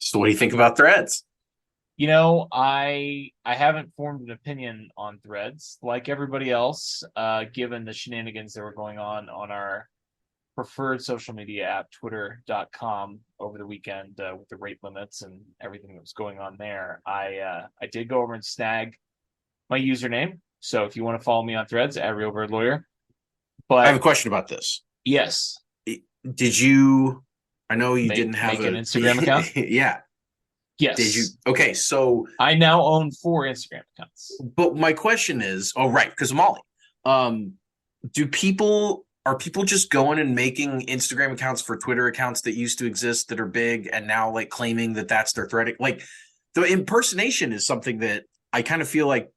So what do you think about Threads? I haven't formed an opinion on Threads like everybody else, given the shenanigans that were going on our preferred social media app, twitter.com, over the weekend with the rate limits and everything that was going on there. I did go over and snag my username. So if you want to follow me on Threads, at Realbird Lawyer. I have a But question about this. yes, Did you? I know you didn't have make an a. Instagram account. Yeah. Did you? Yes. Okay. So, I now own 4 Instagram accounts. but my question is, oh right, because Molly. Um, do people are people just going and making Instagram accounts for Twitter accounts that used to exist that are big and now like claiming that that's their thread? Like the impersonation is something that I kind of feel like,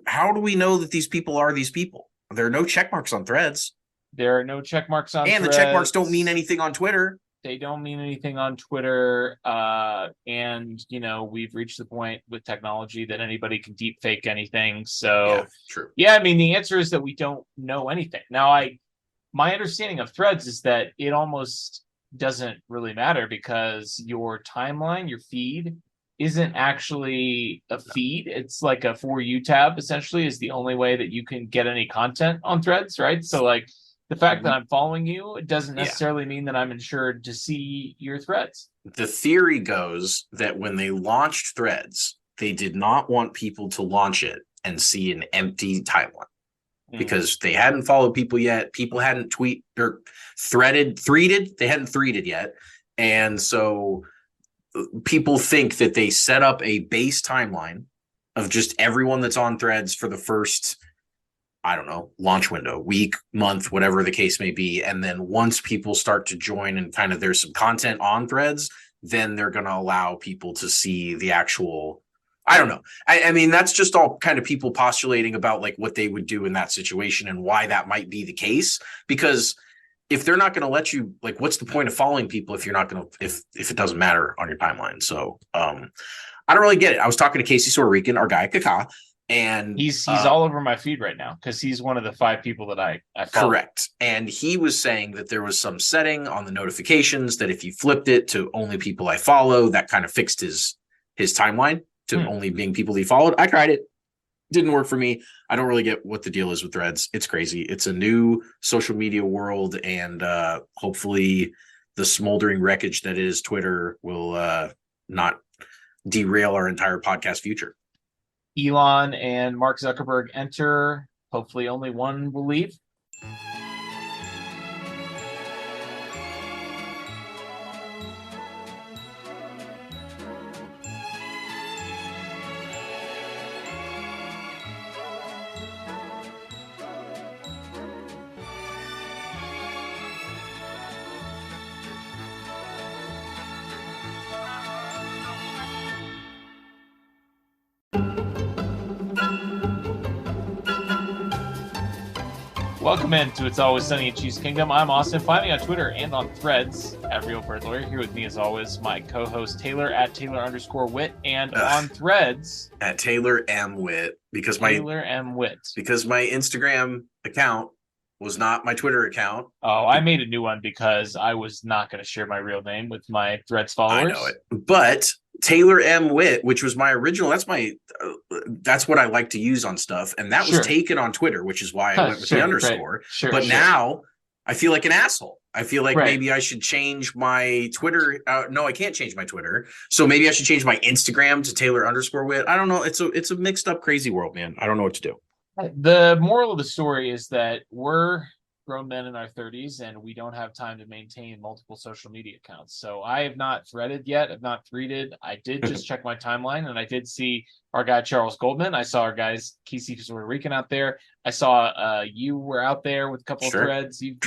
how do we know that these people are these people? There are no check marks on Threads, There are no check marks on and the check marks don't mean Threads. anything on Twitter. They don't mean anything on Twitter. And we've reached the point with technology that anybody can deep fake anything. Yeah, So true. yeah, I mean the answer is that we don't know anything. Now my understanding of Threads is that it almost doesn't really matter because your timeline, your feed, isn't actually a feed. It's like a For You tab, essentially, is the only way that you can get any content on Threads, right? So, like, the fact that I'm following you, it doesn't Yeah. necessarily mean that I'm insured to see your threads. The theory goes that when they launched Threads, they did not want people to launch it and see an empty timeline because they hadn't followed people yet. People hadn't tweet or threaded. They hadn't threaded yet. And so people think that they set up a base timeline of just everyone that's on Threads for the first, I don't know, launch window, week, month, whatever the case may be. And then once people start to join and kind of there's some content on Threads, then they're going to allow people to see the actual, I don't know. I mean, that's just all kind of people postulating about like what they would do in that situation and why that might be the case. Because if they're not going to let you, like, what's the point of following people if you're not going to, if it doesn't matter on your timeline? So I don't really get it. I was talking to Casey Sorrican, our guy, Kaka, and he's all over my feed right now because he's one of the 5 people that I follow. Correct. And he was saying that there was some setting on the notifications that if you flipped it to only people I follow, that kind of fixed his timeline to only being people he followed. I tried it. Didn't work for me. I don't really get what the deal is with Threads. It's crazy. It's a new social media world, and hopefully the smoldering wreckage that is Twitter will not derail our entire podcast future. Elon and Mark Zuckerberg enter. Hopefully only one will leave. Welcome into It's Always Sunny in Cheese Kingdom. I'm Austin. Find me on Twitter and on Threads at Real Bird Lawyer. Here with me, as always, my co-host Taylor at Taylor_Wit, and on Threads at Taylor M Wit because my Instagram account was not my Twitter account. Oh, I made a new one because I was not going to share my real name with my Threads followers. I know it, but Taylor M Wit, which was my original, that's what I like to use on stuff, and that was taken on Twitter, which is why I went with the underscore. Right. Now I feel like an asshole. I feel like maybe I should change my Twitter. No, I can't change my Twitter. So maybe I should change my Instagram to Taylor_Wit. I don't know. It's a mixed up, crazy world, man. I don't know what to do. The moral of the story is that we're grown men in our 30s and we don't have time to maintain multiple social media accounts. So I have not threaded yet. I've not threaded. I did just check my timeline and I did see our guy Charles Goldman. I saw our guys Casey Rican out there. I saw you were out there with a couple of threads. You've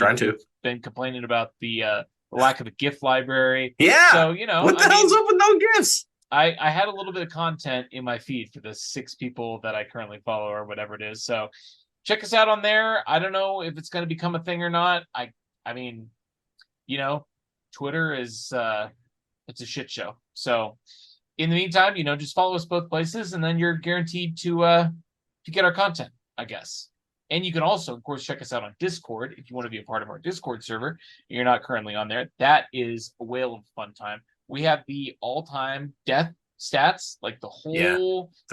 been complaining about the lack of a GIF library. Yeah. So what the hell's up with no GIFs? I had a little bit of content in my feed for the 6 people that I currently follow or whatever it is. So check us out on there. I don't know if it's going to become a thing or not. I mean, Twitter is it's a shit show. So in the meantime, just follow us both places, and then you're guaranteed to get our content, I guess. And you can also, of course, check us out on Discord if you want to be a part of our Discord server. You're not currently on there. That is a whale of a fun time. We have the all-time death stats, like The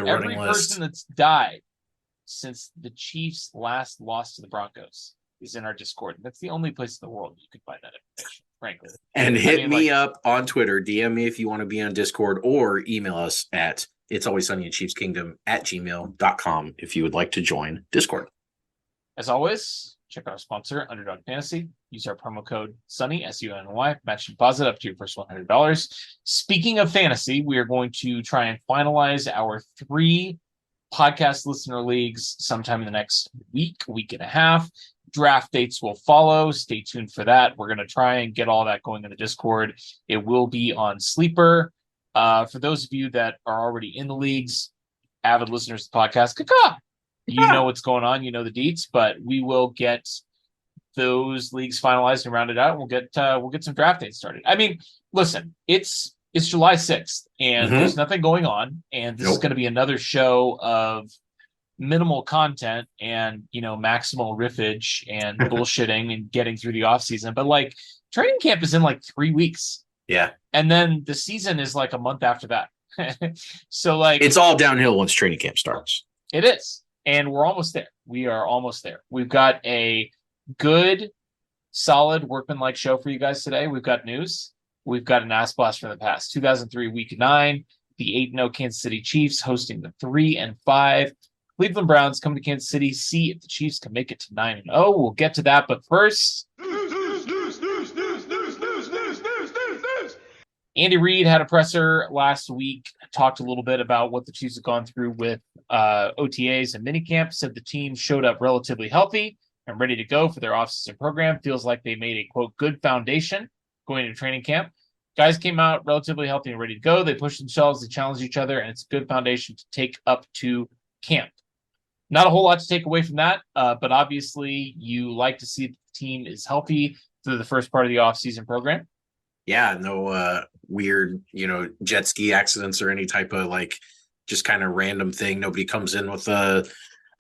every running person list. that's died since the Chiefs last lost to the Broncos is in our Discord. That's the only place in the world you can find that information, frankly. And hit me like, up on Twitter. DM me if you want to be on Discord, or email us at it's always sunny in Chiefs Kingdom at gmail.com if you would like to join Discord. As always, check out our sponsor, Underdog Fantasy. Use our promo code SUNNY, SUNNY, match deposit up to your first $100. Speaking of fantasy, we are going to try and finalize our 3 podcast listener leagues sometime in the next week and a half. Draft dates will follow. Stay tuned for that. We're going to try and get all that going in the Discord. It will be on Sleeper. For those of you that are already in the leagues, avid listeners to the podcast, you know what's going on. You know the deets, but we will get those leagues finalized and rounded out. And we'll get some draft dates started. I mean, listen, it's July 6th, and there's nothing going on, and this is going to be another show of minimal content and maximal riffage and bullshitting and getting through the off season. But like, training camp is in like 3 weeks. Yeah. And then the season is like a month after that. So like, it's all downhill once training camp starts. It is. And we're almost there. We are almost there. We've got a good, solid, workmanlike show for you guys today. We've got news. We've got an ass blast from the past. 2003 Week 9, the 8-0 Kansas City Chiefs hosting the 3-5 Cleveland Browns. Come to Kansas City, see if the Chiefs can make it to 9-0. We'll get to that, but first, Andy Reid had a presser last week, talked a little bit about what the Chiefs have gone through with OTAs and minicamp, said the team showed up relatively healthy and ready to go for their offseason program. Feels like they made a, quote, good foundation going into training camp. Guys came out relatively healthy and ready to go. They pushed themselves, they challenged each other, and it's a good foundation to take up to camp. Not a whole lot to take away from that, but obviously you like to see the team is healthy through the first part of the offseason program. Yeah, no weird, jet ski accidents or any type of like just kind of random thing. Nobody comes in with a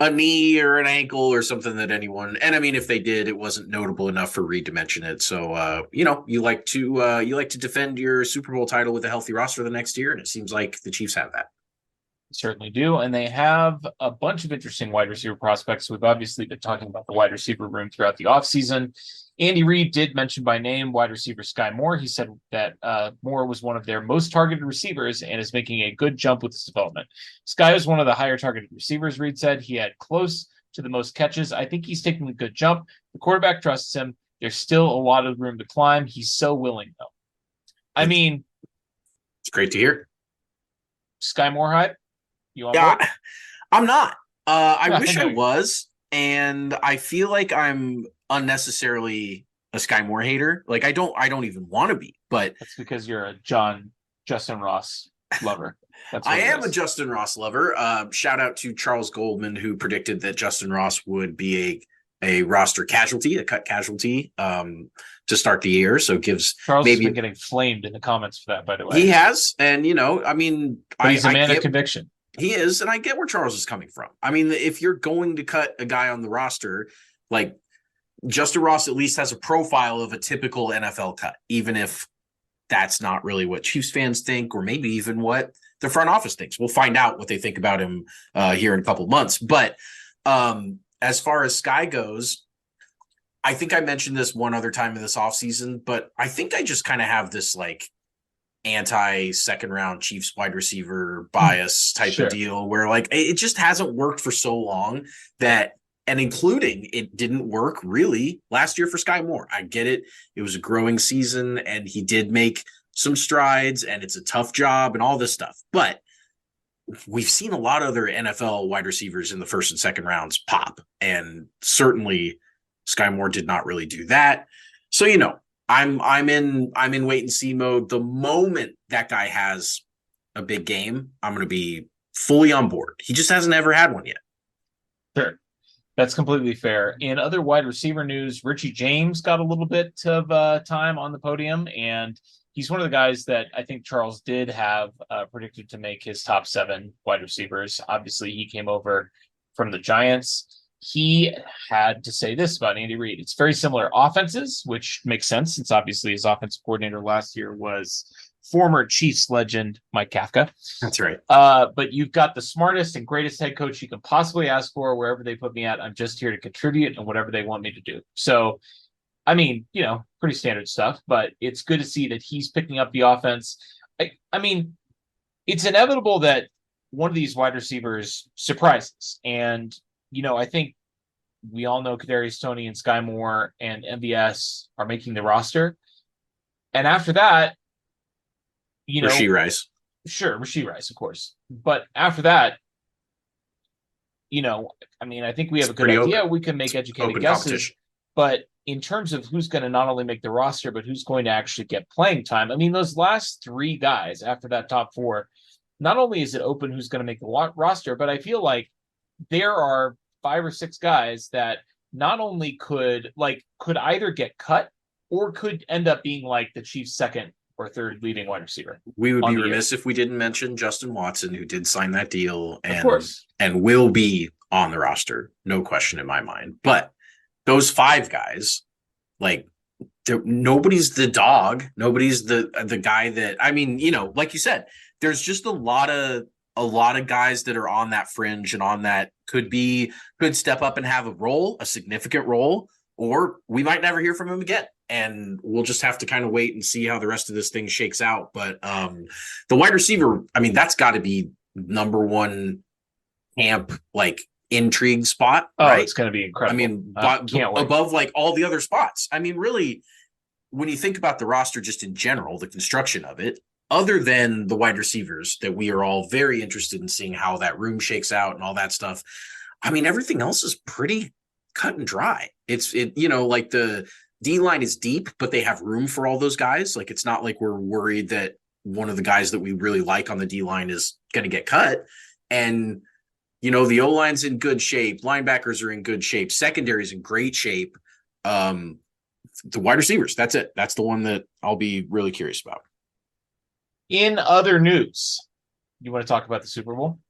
knee or an ankle or something that anyone. And I mean, if they did, it wasn't notable enough for Reid to mention it. So you like to defend your Super Bowl title with a healthy roster the next year, and it seems like the Chiefs have that. Certainly do. And they have a bunch of interesting wide receiver prospects. We've obviously been talking about the wide receiver room throughout the offseason. Andy Reid did mention by name wide receiver Sky Moore. He said that Moore was one of their most targeted receivers and is making a good jump with his development. Sky was one of the higher targeted receivers, Reid said. He had close to the most catches. I think he's taking a good jump. The quarterback trusts him. There's still a lot of room to climb. He's so willing, though. I mean, it's great to hear. Sky Moore hype? You on board? I'm not. I wish I was, and I feel like I'm unnecessarily a Sky Moore hater. Like I don't even want to be, but that's because you're a Justin Ross lover. I am a Justin Ross lover. Shout out to Charles Goldman, who predicted that Justin Ross would be a roster casualty, a cut casualty, to start the year. So gives Charles has been getting flamed in the comments for that, by the way. He has, and I mean, he's a man of conviction. He is, and I get where Charles is coming from. I mean, if you're going to cut a guy on the roster, like Justin Ross at least has a profile of a typical NFL cut, even if that's not really what Chiefs fans think, or maybe even what the front office thinks. We'll find out what they think about him here in a couple of months. But as far as Sky goes, I think I mentioned this one other time in this offseason, but I think I just kind of have this like anti-second round Chiefs wide receiver bias type of deal where like it just hasn't worked for so long that, and including it didn't work really last year for Sky Moore. I get it. It was a growing season and he did make some strides and it's a tough job and all this stuff. But we've seen a lot of other NFL wide receivers in the first and second rounds pop. And certainly Sky Moore did not really do that. So, I'm in wait and see mode. The moment that guy has a big game, I'm going to be fully on board. He just hasn't ever had one yet. Sure. That's completely fair. In other wide receiver news, Richie James got a little bit of time on the podium, and he's one of the guys that I think Charles did have predicted to make his top 7 wide receivers. Obviously, he came over from the Giants. He had to say this about Andy Reid. It's very similar offenses, which makes sense since obviously his offensive coordinator last year was former Chiefs legend, Mike Kafka. That's right. But you've got the smartest and greatest head coach you can possibly ask for wherever they put me at. I'm just here to contribute and whatever they want me to do. So, I mean, pretty standard stuff, but it's good to see that he's picking up the offense. I mean, it's inevitable that one of these wide receivers surprises. And, I think we all know Kadarius Toney and Sky Moore and MVS are making the roster. And after that, Rashee Rice. Sure, Rashee Rice, of course. But after that, I think we have a good idea. Open. We can make educated guesses. But in terms of who's going to not only make the roster, but who's going to actually get playing time, I mean, those last three guys after that top four, not only is it open who's going to make the roster, but I feel like there are 5 or 6 guys that not only could either get cut or could end up being like the Chiefs' second or third leading wide receiver. We would be remiss if we didn't mention Justin Watson, who did sign that deal and will be on the roster. No question in my mind. But those 5 guys, nobody's the dog. Nobody's the guy that, I mean, like you said, there's just a lot of guys that are on that fringe and on that could step up and have a significant role, or we might never hear from him again. And we'll just have to kind of wait and see how the rest of this thing shakes out. But the wide receiver, I mean, that's got to be number one camp, intrigue spot. Oh, right? It's going to be incredible. I mean, above all the other spots. I mean, really, when you think about the roster just in general, the construction of it, other than the wide receivers that we are all very interested in seeing how that room shakes out and all that stuff, I mean, everything else is pretty cut and dry. The D-line is deep, but they have room for all those guys. It's not like we're worried that one of the guys that we really like on the D-line is going to get cut. And, the O-line's in good shape. Linebackers are in good shape. Secondary's in great shape. The wide receivers, that's it. That's the one that I'll be really curious about. In other news, you want to talk about the Super Bowl?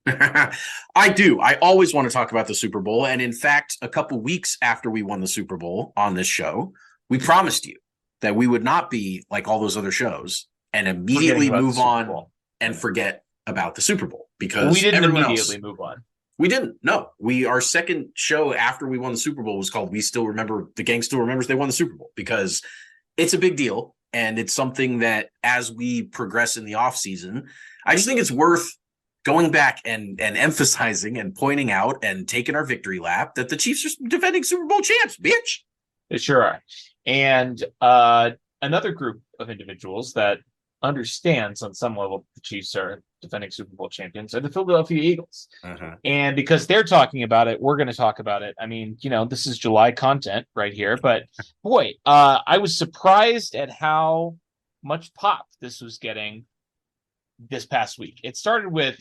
I do. I always want to talk about the Super Bowl. And in fact, a couple weeks after we won the Super Bowl on this show, we promised you that we would not be like all those other shows and immediately move on and forget about the Super Bowl, because we didn't immediately move on. We didn't. No, our second show after we won the Super Bowl was called The Gang Still Remembers They Won the Super Bowl, because it's a big deal. And it's something that as we progress in the off season, I just think it's worth going back and emphasizing and pointing out and taking our victory lap that the Chiefs are defending Super Bowl champs, bitch. They sure are. And another group of individuals that understands on some level the Chiefs are defending Super Bowl champions are the Philadelphia Eagles. Uh-huh. And because they're talking about it, we're going to talk about it. I mean, this is July content right here, but boy, I was surprised at how much pop this was getting this past week. It started with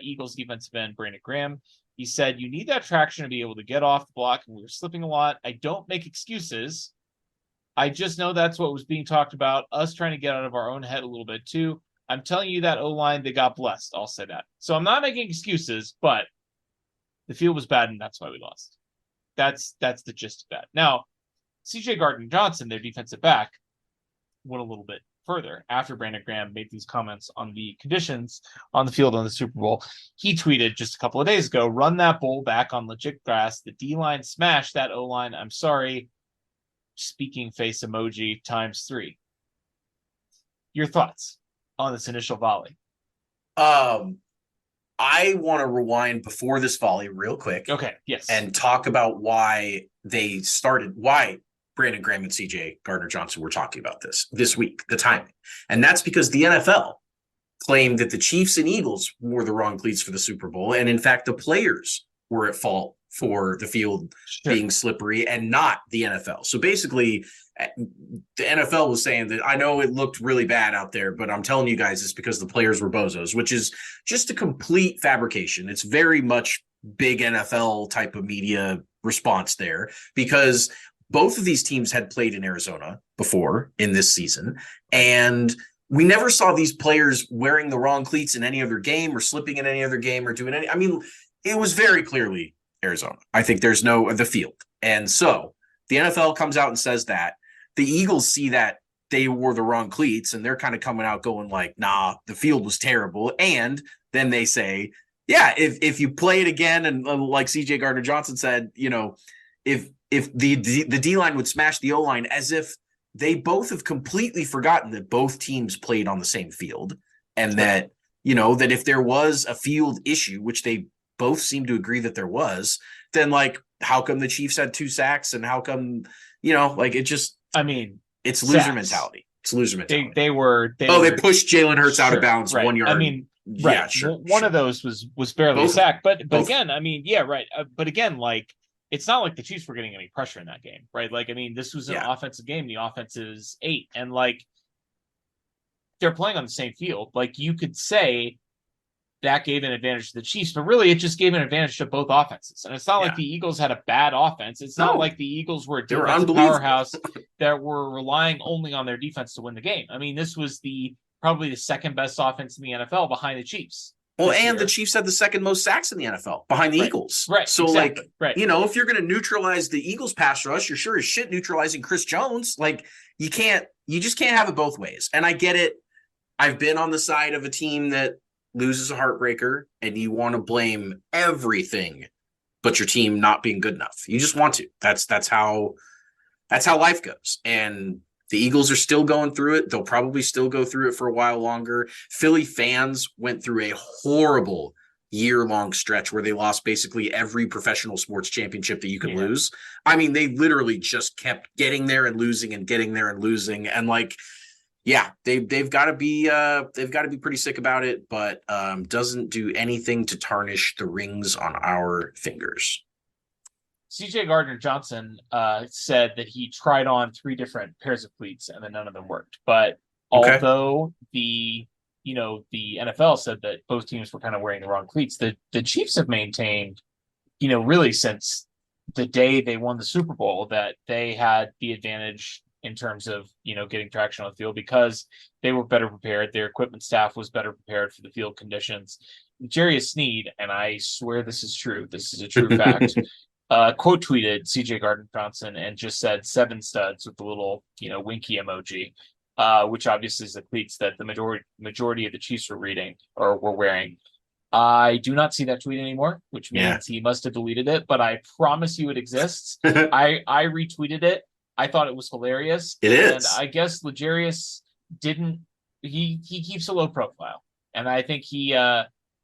Eagles defensive end Brandon Graham. He said, "You need that traction to be able to get off the block, and we were slipping a lot. I don't make excuses. I just know that's what was being talked about, us trying to get out of our own head a little bit too. I'm telling you that O-line, they got blessed. I'll say that. So I'm not making excuses, but the field was bad, and that's why we lost." That's the gist of that. Now, CJ Gardner-Johnson, their defensive back, went a little bit further after Brandon Graham made these comments on the conditions on the field on the Super Bowl. He tweeted just a couple of days ago, "Run that bull back on legit grass. The D-line smashed that O-line. I'm sorry. Speaking face emoji times 3. Your thoughts on this initial volley? I want to rewind before this volley real quick. Okay, yes. And talk about why Brandon Graham and CJ Gardner-Johnson were talking about this week, the timing. And that's because the NFL claimed that the Chiefs and Eagles wore the wrong cleats for the Super Bowl. And in fact, the players were at fault for the field being slippery and not the NFL. So basically, the NFL was saying that, I know it looked really bad out there, but I'm telling you guys it's because the players were bozos, which is just a complete fabrication. It's very much big NFL type of media response there, because both of these teams had played in Arizona before in this season, and we never saw these players wearing the wrong cleats in any other game or slipping in any other game or doing any. I mean, it was very clearly Arizona. I think there's the field. And so the NFL comes out and says that. The Eagles see that they wore the wrong cleats, and they're kind of coming out going like, nah, the field was terrible. And then they say, yeah, if you play it again, and like CJ Gardner-Johnson said, if the D-line would smash the O-line, as if they both have completely forgotten that both teams played on the same field, and that, that if there was a field issue, which they both seem to agree that there was, then like, how come the Chiefs had 2 sacks, and how come, it just, it's loser mentality. It's loser mentality. They pushed Jalen Hurts out of bounds 1 yard. Yeah, sure. One of those was barely a sack, but again, right. But again, like, it's not like the Chiefs were getting any pressure in that game, right? Like, this was an offensive game. The offense is 8, and like, they're playing on the same field. Like, you could say that gave an advantage to the Chiefs, but really it just gave an advantage to both offenses. And it's not like the Eagles had a bad offense. It's not like the Eagles were a defensive powerhouse that were relying only on their defense to win the game. This was probably the second best offense in the NFL behind the Chiefs. Well, and the Chiefs had the second most sacks in the NFL behind the Eagles. Right. So, exactly. If you're going to neutralize the Eagles pass rush, you're sure as shit neutralizing Chris Jones. Like, you just can't have it both ways. And I get it. I've been on the side of a team that loses a heartbreaker, and you want to blame everything but your team not being good enough. You just want to. That's how life goes. And the Eagles are still going through it. They'll probably still go through it for a while longer. Philly fans went through a horrible year-long stretch where they lost basically every professional sports championship that you could lose. They literally just kept getting there and losing and getting there and losing. And like, they've got to be pretty sick about it, but doesn't do anything to tarnish the rings on our fingers. CJ Gardner-Johnson said that he tried on 3 different pairs of cleats and then none of them worked. But although the NFL said that both teams were kind of wearing the wrong cleats, the Chiefs have maintained, really since the day they won the Super Bowl, that they had the advantage in terms of, getting traction on the field because they were better prepared. Their equipment staff was better prepared for the field conditions. Jarius Sneed, and I swear this is true, this is a true fact, quote tweeted CJ Gardner-Johnson and just said 7 studs with the little, winky emoji, which obviously is the cleats that the majority of the Chiefs were wearing. I do not see that tweet anymore, which means he must have deleted it, but I promise you it exists. I retweeted it. I thought it was hilarious. It is. And I guess L'Jarius he keeps a low profile. And I think he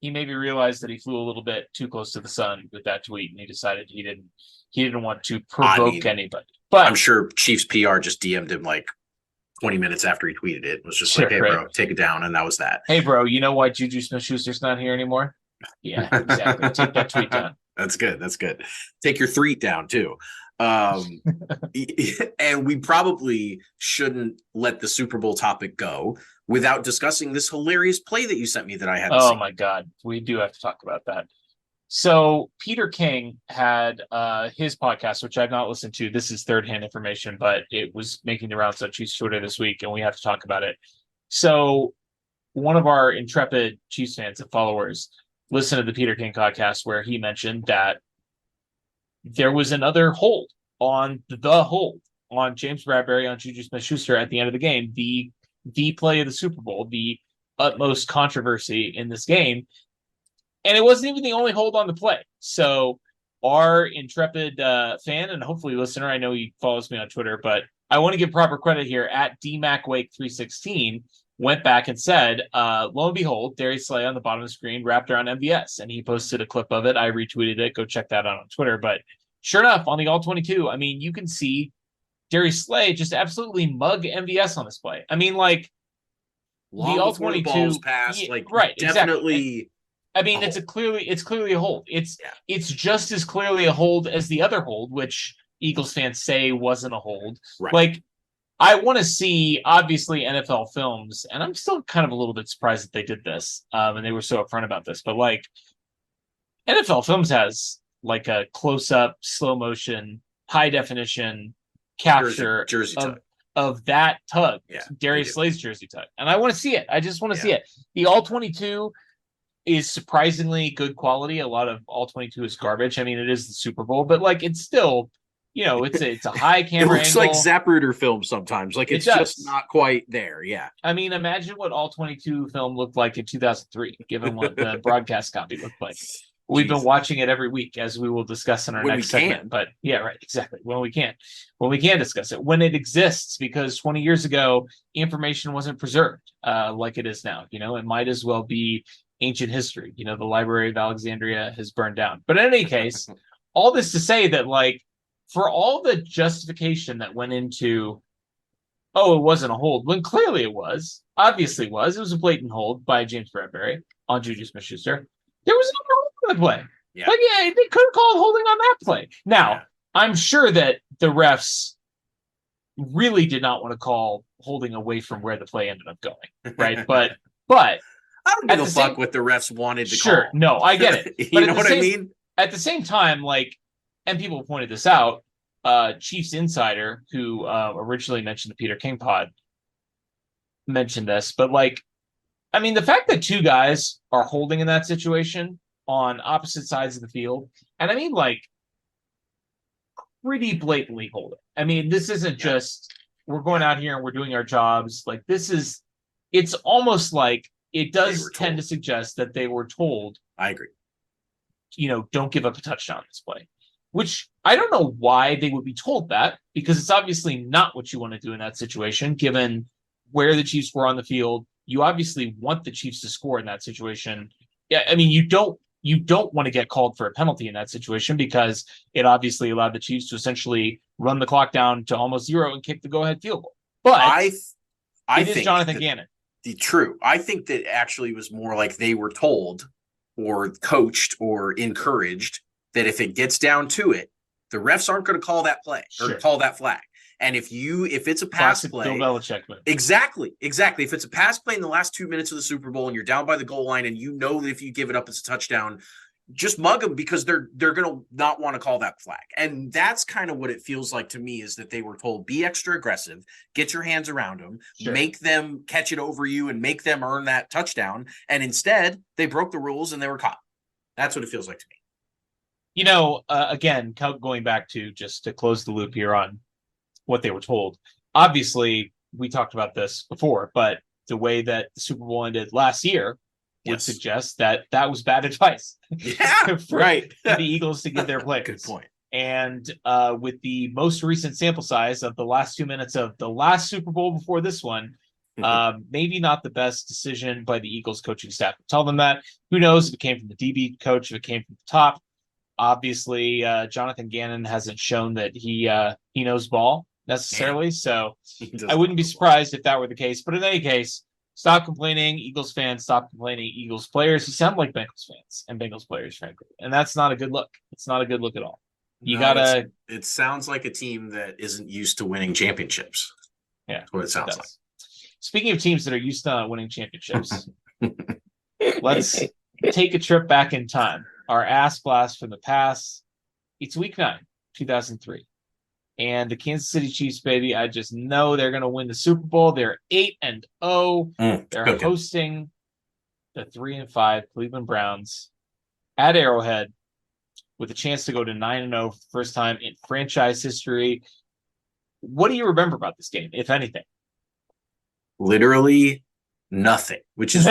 maybe realized that he flew a little bit too close to the sun with that tweet, and he decided he didn't want to provoke anybody. But I'm sure Chiefs PR just DM'd him like 20 minutes after he tweeted it. It was just like, hey, bro, take it down. And that was that. Hey, bro, you know why Juju Smith-Schuster's not here anymore? Yeah, exactly. Take that tweet down. That's good. Take your threat down, too. And we probably shouldn't let the Super Bowl topic go without discussing this hilarious play that you sent me that I hadn't seen. Oh, my God. We do have to talk about that. So Peter King had his podcast, which I've not listened to. This is third-hand information, but it was making the rounds on Chiefs Twitter this week, and we have to talk about it. So one of our intrepid Chiefs fans and followers listened to the Peter King podcast where he mentioned that there was another hold on James Bradberry, on Juju Smith-Schuster at the end of the game, the play of the Super Bowl, the utmost controversy in this game. And it wasn't even the only hold on the play. So our intrepid fan and hopefully listener, I know he follows me on Twitter, but I want to give proper credit here, at DMacWake316, went back and said, lo and behold, Darius Slay on the bottom of the screen wrapped around MVS. And he posted a clip of it. I retweeted it. Go check that out on Twitter. But sure enough, on the All-22, you can see Darius Slay just absolutely mug MVS on this play. Like, long the All-22 balls passed, right, definitely. Exactly. It's clearly a hold. It's just as clearly a hold as the other hold, which Eagles fans say wasn't a hold. Right. Like, I want to see, obviously, NFL films, and I'm still kind of a little bit surprised that they did this, and they were so upfront about this, but like, NFL films has like a close-up, slow motion, high definition capture jersey tug of that tug, Darius Slay's Slay's jersey tug, and I want to see it. I just want to see it. The All-22 is surprisingly good quality. A lot of All-22 is garbage. It is the Super Bowl, but like, it's still, it's a high It camera looks angle. like Zapruder film sometimes. Like it's just not quite there. Yeah. I mean, imagine what All 22 film looked like in 2003, given what the broadcast copy looked like. We've been watching it every week, as we will discuss in our next segment. But yeah, right, exactly. When we can discuss it, when it exists, because 20 years ago, information wasn't preserved like it is now. It might as well be ancient history. The Library of Alexandria has burned down. But in any case, all this to say that, like, for all the justification that went into, it wasn't a hold, when clearly it was, obviously it was a blatant hold by James Bradbury on Juju Smith-Schuster. There was no hold on the play. Yeah. Like, yeah, they could have called holding on that play. Now, I'm sure that the refs really did not want to call holding away from where the play ended up going, right? But I don't give a fuck what the refs wanted to call. Sure, no, I get it. You know what I mean? At the same time, like, and people pointed this out, Chiefs Insider, who originally mentioned the Peter King pod, mentioned this, but, like, I mean, the fact that two guys are holding in that situation on opposite sides of the field, and I mean, like, pretty blatantly holding. I mean, this isn't just, we're going out here and we're doing our jobs. Like, it's almost like it does tend to suggest that they were told. I agree. Don't give up a touchdown this play. Which I don't know why they would be told that, because it's obviously not what you want to do in that situation, given where the Chiefs were on the field. You obviously want the Chiefs to score in that situation. Yeah, I mean, you don't want to get called for a penalty in that situation, because it obviously allowed the Chiefs to essentially run the clock down to almost zero and kick the go-ahead field goal. But I think Jonathan Gannon. True. I think that actually was more like they were told or coached or encouraged that if it gets down to it, the refs aren't going to call that play or call that flag. And if it's a pass play, Bill Belichick. Exactly. If it's a pass play in the last 2 minutes of the Super Bowl and you're down by the goal line and that if you give it up, it's a touchdown, just mug them, because they're going to not want to call that flag. And that's kind of what it feels like to me, is that they were told, be extra aggressive, get your hands around them, make them catch it over you and make them earn that touchdown. And instead they broke the rules and they were caught. That's what it feels like to me. Again, going back to, just to close the loop here on what they were told. Obviously, we talked about this before, but the way that the Super Bowl ended last year would suggest that was bad advice. Yeah, for the Eagles to give their players. Good point. And with the most recent sample size of the last 2 minutes of the last Super Bowl before this one, maybe not the best decision by the Eagles coaching staff to tell them that. Who knows if it came from the DB coach, if it came from the top. Obviously, Jonathan Gannon hasn't shown that he knows ball necessarily, so I wouldn't be surprised if that were the case. But in any case, stop complaining, Eagles fans. Stop complaining, Eagles players. You sound like Bengals fans and Bengals players, frankly, and that's not a good look. It's not a good look at all. It sounds like a team that isn't used to winning championships. Yeah, that's what it sounds like. Speaking of teams that are used to winning championships, let's take a trip back in time. Our ass blast from the past. It's week 9, 2003. And the Kansas City Chiefs, baby, I just know they're going to win the Super Bowl. They're 8-0. They're hosting the 3-5 Cleveland Browns at Arrowhead with a chance to go to 9-0 for the first time in franchise history. What do you remember about this game, if anything? Literally nothing, which is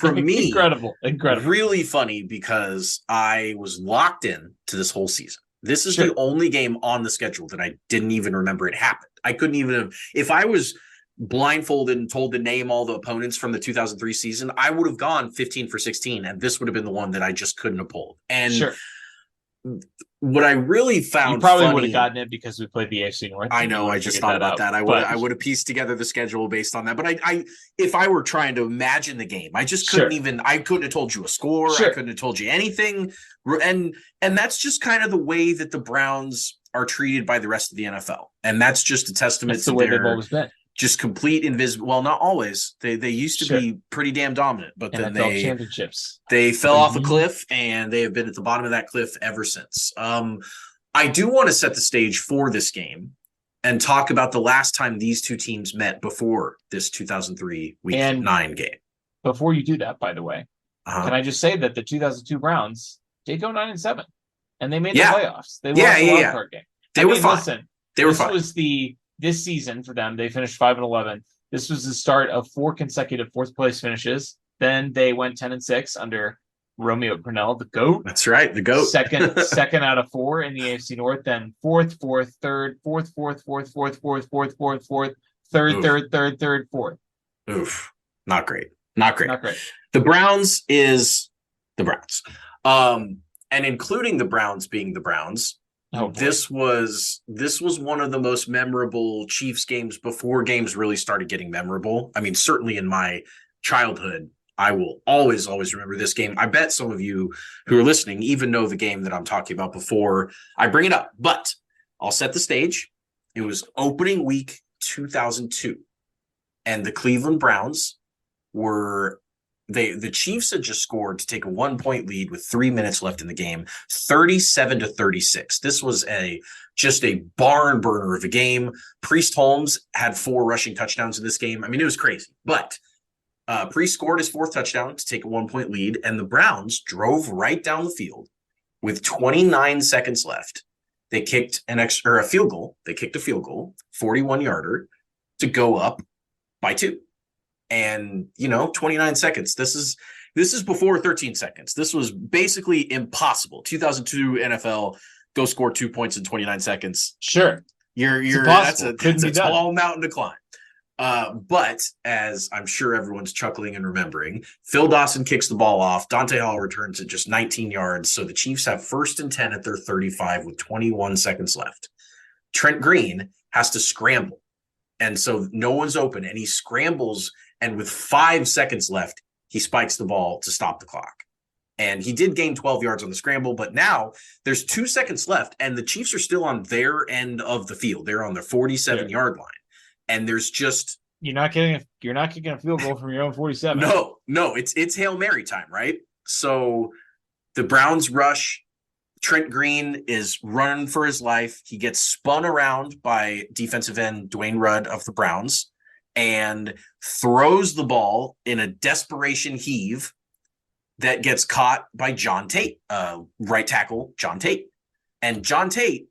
for me incredible, really funny, because I was locked in to this whole season. This is the only game on the schedule that I didn't even remember it happened. I couldn't even if I was blindfolded and told to name all the opponents from the 2003 season, I would have gone 15 for 16, and this would have been the one that I just couldn't have pulled. And what I really found, you probably would have gotten it because we played the AFC North. I know. I just thought about that. I would have pieced together the schedule based on that. But I if I were trying to imagine the game, I just couldn't even. I couldn't have told you a score. I couldn't have told you anything. And that's just kind of the way that the Browns are treated by the rest of the NFL. And that's just a testament to the way they've always been. Just complete invisible. Well, not always. They used to be pretty damn dominant, but then they fell off a cliff, and they have been at the bottom of that cliff ever since. I do want to set the stage for this game and talk about the last time these two teams met before this 2003 Week 9 game. Before you do that, by the way, can I just say that the 2002 Browns did go 9-7, and they made the playoffs. They lost the wild card game. They were fine. Listen, They were this fine. was this season for them. They finished 5-11. This was the start of 4 consecutive fourth place finishes. Then they went 10-6 under Romeo Crennel, the GOAT. That's right, the GOAT. Second out of 4 in the AFC North. Then fourth, third, fourth, third, fourth. Oof, not great. Not great. Not great. The Browns is the Browns. And including the Browns being the Browns, this was one of the most memorable Chiefs games before games really started getting memorable. I mean, certainly in my childhood, I will always remember this game. I bet some of you who are listening even know the game that I'm talking about before I bring it up, but I'll set the stage. It was opening week 2002, and the Cleveland Browns were the Chiefs had just scored to take a 1-point lead with 3 minutes left in the game, 37-36. This was just a barn burner of a game. Priest Holmes had 4 rushing touchdowns in this game. I mean, it was crazy, but Priest scored his 4th touchdown to take a 1-point lead, and the Browns drove right down the field with 29 seconds left. They kicked a field goal. They kicked a field goal, 41-yarder, to go up by 2. And 29 seconds. This is before 13 seconds. This was basically impossible. 2002 NFL, go score 2 points in 29 seconds. Sure, that's a tall mountain to climb. But as I'm sure everyone's chuckling and remembering, Phil Dawson kicks the ball off. Dante Hall returns at just 19 yards. So the Chiefs have 1st and 10 at their 35 with 21 seconds left. Trent Green has to scramble. And so no one's open, and he scrambles, and with 5 seconds left, he spikes the ball to stop the clock. And he did gain 12 yards on the scramble, but now there's 2 seconds left, and the Chiefs are still on their end of the field. They're on the 47-yard line. And there's just you're not kicking a field goal from your own 47. No, it's Hail Mary time, right? So the Browns rush. Trent Green is running for his life. He gets spun around by defensive end Dwayne Rudd of the Browns and throws the ball in a desperation heave that gets caught by John Tate, right tackle John Tate. And John Tate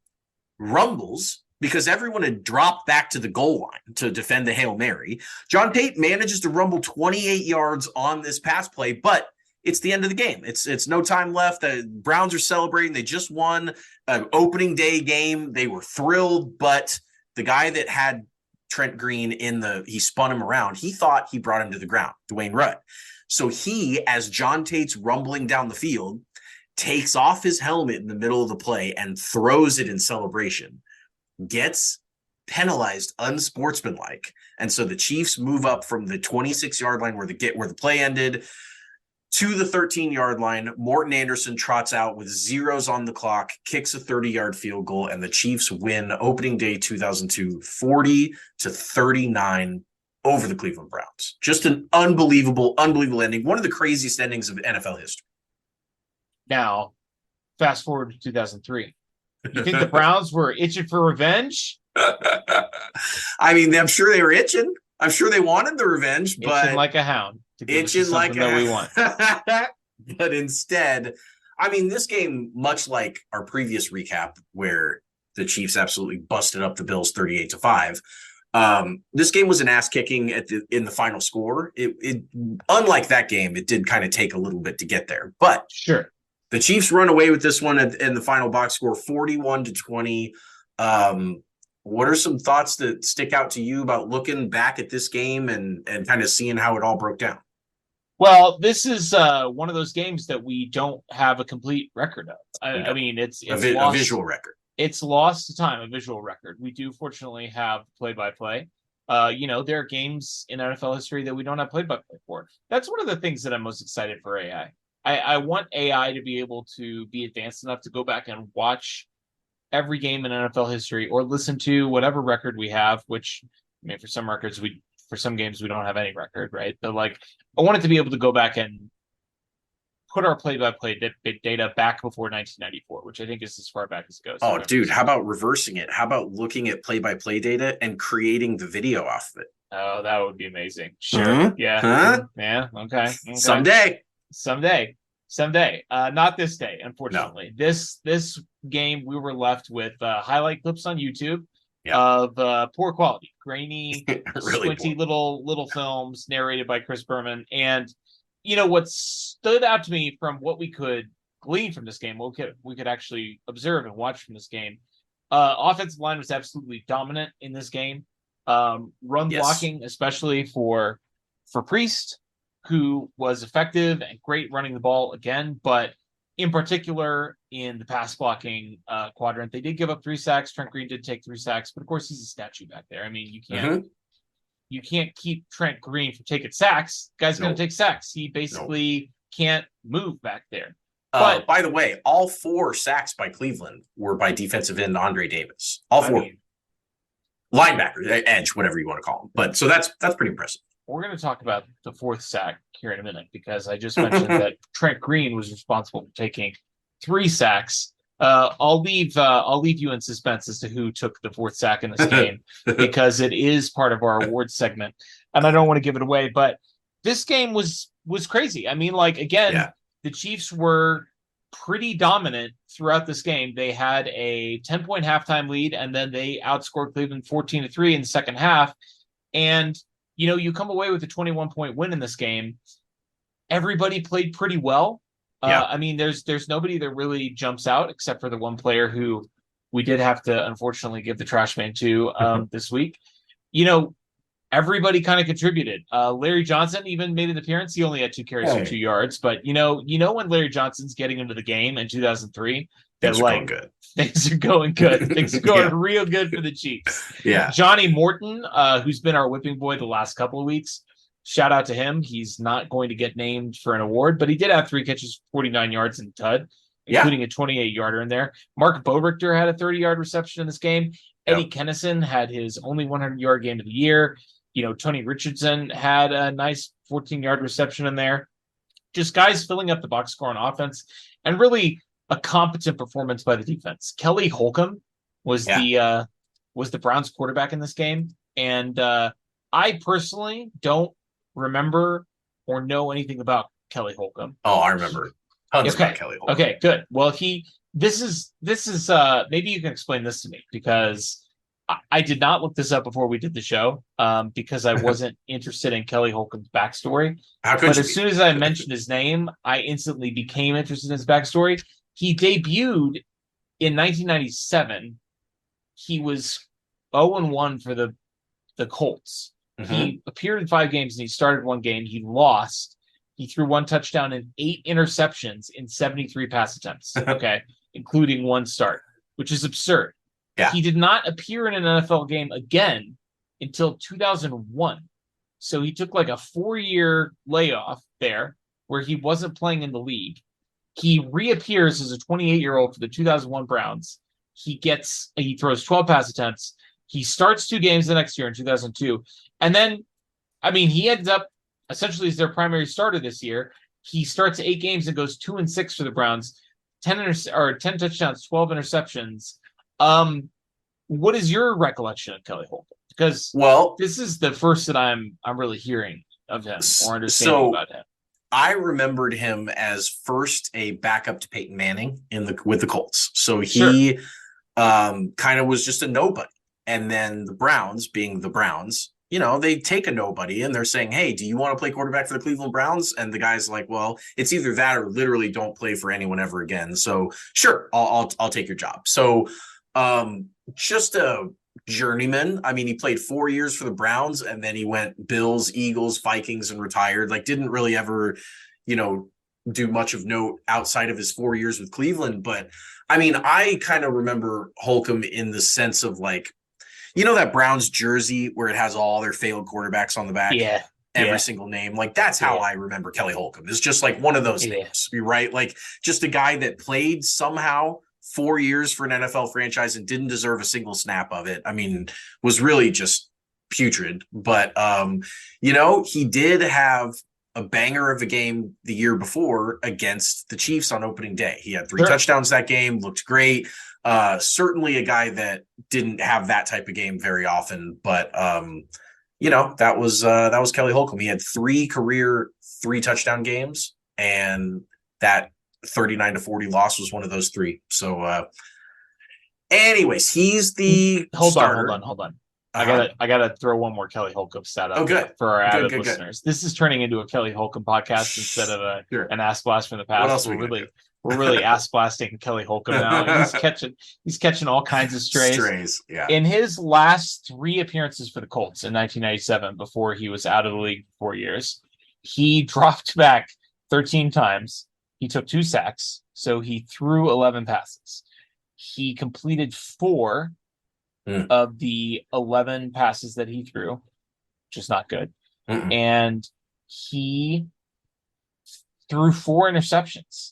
rumbles because everyone had dropped back to the goal line to defend the Hail Mary. John Tate manages to rumble 28 yards on this pass play, but it's the end of the game. It's no time left. The Browns are celebrating. They just won an opening day game. They were thrilled, but the guy that had Trent Green he spun him around. He thought he brought him to the ground, Dwayne Rudd. So he, as John Tate's rumbling down the field, takes off his helmet in the middle of the play and throws it in celebration, gets penalized unsportsmanlike. And so the Chiefs move up from the 26-yard line where the play ended to the 13-yard line. Morton Anderson trots out with zeros on the clock, kicks a 30-yard field goal, and the Chiefs win opening day 2002, 40-39 over the Cleveland Browns. Just an unbelievable ending. One of the craziest endings of NFL history. Now, fast forward to 2003. You think the Browns were itching for revenge? I mean, I'm sure they were itching. I'm sure they wanted the revenge, but itching like a hound. Itching like that we want. But instead, I mean, this game, much like our previous recap where the Chiefs absolutely busted up the Bills 38-5, this game was an ass kicking in the final score. It unlike that game, it did kind of take a little bit to get there, but sure. The Chiefs run away with this one in the final box score, 41-20. What are some thoughts that stick out to you about looking back at this game and kind of seeing how it all broke down? Well, this is one of those games that we don't have a complete record of. I mean, it's a visual record. It's lost to time, a visual record. We do fortunately have play-by-play. There are games in NFL history that we don't have play-by-play for. That's one of the things that I'm most excited for AI. I want AI to be able to be advanced enough to go back and watch every game in NFL history or listen to whatever record we have, which, I mean, for some games, we don't have any record, right? But I want it to be able to go back and put our play-by-play data back before 1994, which I think is as far back as it goes. Oh, dude, how about reversing it? How about looking at play-by-play data and creating the video off of it? Oh, that would be amazing. Sure. Yeah. Huh? Yeah. Okay. Someday. Someday. Not this day, unfortunately. No. This game, we were left with highlight clips on YouTube of poor quality, grainy, really squinty little films narrated by Chris Berman. And what stood out to me from what we could glean from this game, we could actually observe and watch from this game. Offensive line was absolutely dominant in this game. Run blocking, especially for Priest, who was effective and great running the ball again, but in particular in the pass blocking quadrant, they did give up 3 sacks. Trent Green did take 3 sacks, but of course he's a statue back there. I mean, you can't keep Trent Green from taking sacks. Guy's going to take sacks. He basically can't move back there. But by the way, all 4 sacks by Cleveland were by defensive end Andre Davis. All 4. Linebacker, edge, whatever you want to call him. But so that's pretty impressive. We're going to talk about the 4th sack here in a minute, because I just mentioned that Trent Green was responsible for taking 3 sacks. I'll leave you in suspense as to who took the 4th sack in this game, because it is part of our awards segment, and I don't want to give it away. But this game was crazy. I mean, the Chiefs were pretty dominant throughout this game. They had a 10-point halftime lead, and then they outscored Cleveland 14-3 in the second half. And you come away with a 21-point win in this game. Everybody played pretty well. I mean, there's nobody that really jumps out except for the one player who we did have to unfortunately give the trash man to this week. Everybody kind of contributed. Larry Johnson even made an appearance. He only had 2 carries for 2 yards, but when Larry Johnson's getting into the game in 2003, things are going good. Things are going good. Things are going real good for the Chiefs. Yeah. Johnny Morton, who's been our whipping boy the last couple of weeks, shout out to him. He's not going to get named for an award, but he did have 3 catches, 49 yards in TUD, including a 28-yarder in there. Mark Bowrichter had a 30-yard reception in this game. Eddie Kennison had his only 100-yard game of the year. Tony Richardson had a nice 14-yard reception in there. Just guys filling up the box score on offense, and really a competent performance by the defense. Kelly Holcomb was the Browns quarterback in this game, and I personally don't remember or know anything about Kelly Holcomb. Oh, I remember tons about Kelly Holcomb. Okay, good. Well, this is maybe you can explain this to me, because I did not look this up before we did the show, because I wasn't interested in Kelly Holcomb's backstory. But as soon as I mentioned his name, I instantly became interested in his backstory. He debuted in 1997. He was 0-1 for the Colts. Mm-hmm. He appeared in 5 games, and he started 1 game. He lost. He threw 1 touchdown and 8 interceptions in 73 pass attempts, including 1 start, which is absurd. Yeah. He did not appear in an NFL game again until 2001. So he took like a 4-year layoff there where he wasn't playing in the league. He reappears as a 28-year-old for the 2001 Browns. He throws 12 pass attempts. He starts 2 games the next year in 2002. And then, he ends up essentially as their primary starter this year. He starts 8 games and goes 2-6 for the Browns, 10 touchdowns, 12 interceptions. What is your recollection of Kelly Holcomb? Because this is the first that I'm really hearing of him or understanding about him. I remembered him as first a backup to Peyton Manning with the Colts. So he kind of was just a nobody. And then the Browns, being the Browns, they take a nobody and they're saying, hey, do you want to play quarterback for the Cleveland Browns? And the guy's like, well, it's either that or literally don't play for anyone ever again. So sure, I'll take your job. So just a journeyman. He played 4 years for the Browns, and then he went Bills, Eagles, Vikings, and retired. Didn't really ever, do much of note outside of his 4 years with Cleveland. But I kind of remember Holcomb in the sense of that Browns jersey where it has all their failed quarterbacks on the back. Yeah. Every single name. That's how I remember Kelly Holcomb. It's just one of those names, right? Just a guy that played somehow 4 years for an NFL franchise and didn't deserve a single snap of it. Was really just putrid. But, he did have a banger of a game the year before against the Chiefs on opening day. He had 3 touchdowns that game, looked great. Certainly a guy that didn't have that type of game very often, but that was Kelly Holcomb. He had 3 career 3 touchdown games, and that 39-40 loss was one of those three. So, anyways, he's the starter. Hold on. I gotta throw one more Kelly Holcomb stat up for our avid listeners. Good. This is turning into a Kelly Holcomb podcast instead of an Ass Blast from the past. We're really ass blasting Kelly Holcomb now. He's catching all kinds of strays. Yeah. In his last 3 appearances for the Colts in 1997, before he was out of the league for 4 years, he dropped back 13 times. He took 2 sacks, so he threw 11 passes. He completed 4 of the 11 passes that he threw, which is not good. And he threw 4 interceptions.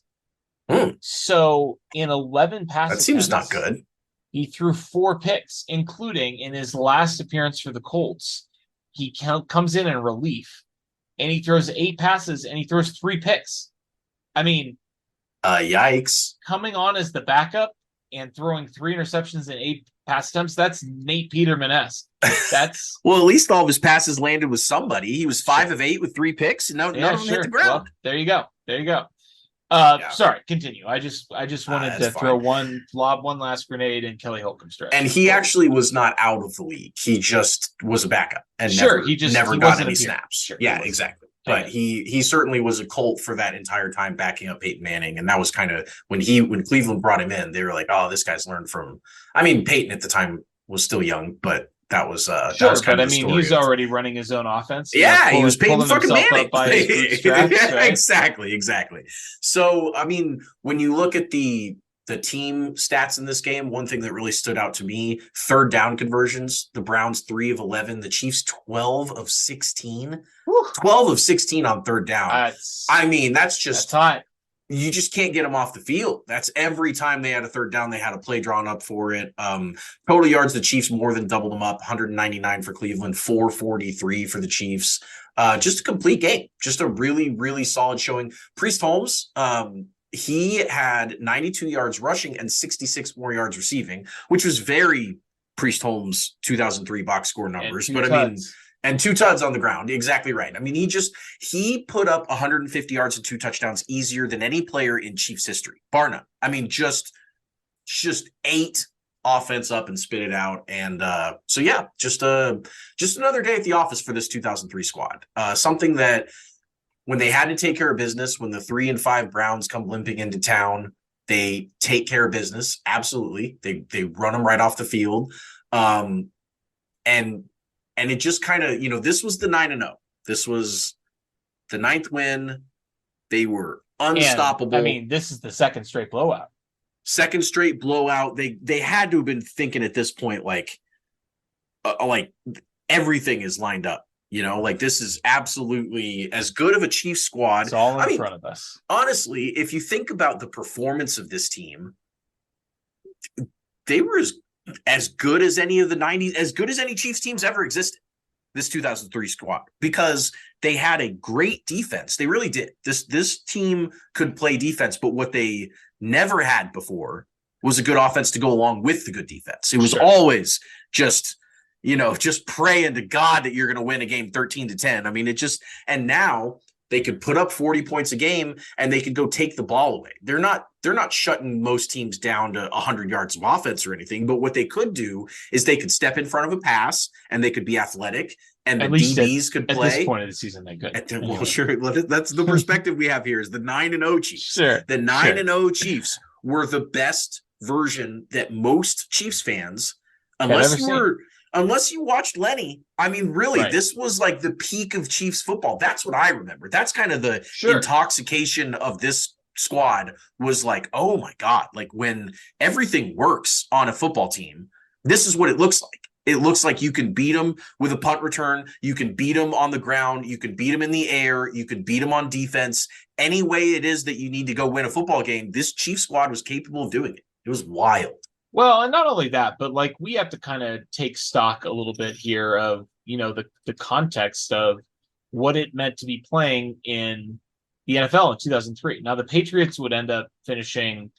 So in 11 passes, that seems not good. He threw 4 picks, including in his last appearance for the Colts. He comes in relief, and he throws 8 passes, and he throws 3 picks. I mean, yikes! Coming on as the backup and throwing 3 interceptions and 8 pass attempts, that's Nate Peterman-esque. That's well, at least all of his passes landed with somebody. He was 5 of 8 with 3 picks, and none of them hit the ground. Well, there you go. Sorry, continue. I just wanted to throw one last grenade in Kelly Holcomb's direction. And he actually was not out of the league. He just was a backup and never got any snaps. Sure, yeah, exactly. But he certainly was a Colt for that entire time, backing up Peyton Manning. And that was kind of when Cleveland brought him in, they were like, oh, this guy's learned from, I mean, Peyton at the time was still young, but that was that was kind of the story. He's already running his own offense. Yeah, he was Peyton fucking Manning. By his bootstraps, right? Exactly. So, I mean, when you look at the team stats in this game, one thing that really stood out to me, 3rd down conversions, the Browns 3 of 11, the Chiefs 12 of 16. Whew. 12 of 16 on 3rd down. That's hot. You just can't get them off the field. That's every time they had a 3rd down, they had a play drawn up for it. Total yards, the Chiefs more than doubled them up, 199 for Cleveland, 443 for the Chiefs. Just a complete game. Just a really, really solid showing. Priest Holmes, he had 92 yards rushing and 66 more yards receiving, which was very Priest Holmes 2003 box score numbers. But I mean, and 2 tuds on the ground. Exactly right. I mean, he put up 150 yards and 2 touchdowns easier than any player in Chiefs history, bar none. I mean, just ate offense up and spit it out. And so, yeah, just another day at the office for this 2003 squad. Something that when they had to take care of business, when the 3 and 5 Browns come limping into town, they take care of business. Absolutely. They run them right off the field. And it just kind of, this was the 9-0. This was the 9th win. They were unstoppable. And, I mean, this is the 2nd straight blowout. They had to have been thinking at this point, like everything is lined up. Like this is absolutely as good of a Chiefs squad. It's all in front of us. Honestly, if you think about the performance of this team, they were as good as any of the 90s, as good as any Chiefs teams ever existed, this 2003 squad, because they had a great defense. They really did. This team could play defense, but what they never had before was a good offense to go along with the good defense. It was always just praying to God that you're going to win a game 13-10. I mean, and now they could put up 40 points a game and they could go take the ball away. They're not shutting most teams down to 100 yards of offense or anything, but what they could do is they could step in front of a pass and they could be athletic and at the DBs could play. At this point of the season, they could. Well, sure. That's the perspective we have here is the 9-0 Chiefs. Sure. The 9-0 Chiefs were the best version that most Chiefs fans, unless you watched Lenny, I mean, really, this was like the peak of Chiefs football. That's what I remember. That's kind of the intoxication of this squad was like, oh my God, like when everything works on a football team, this is what it looks like. It looks like you can beat them with a punt return. You can beat them on the ground. You can beat them in the air. You can beat them on defense. Any way it is that you need to go win a football game, this Chiefs squad was capable of doing it. It was wild. Well, and not only that, but like we have to kind of take stock a little bit here of, the context of what it meant to be playing in the NFL in 2003. Now, the Patriots would end up finishing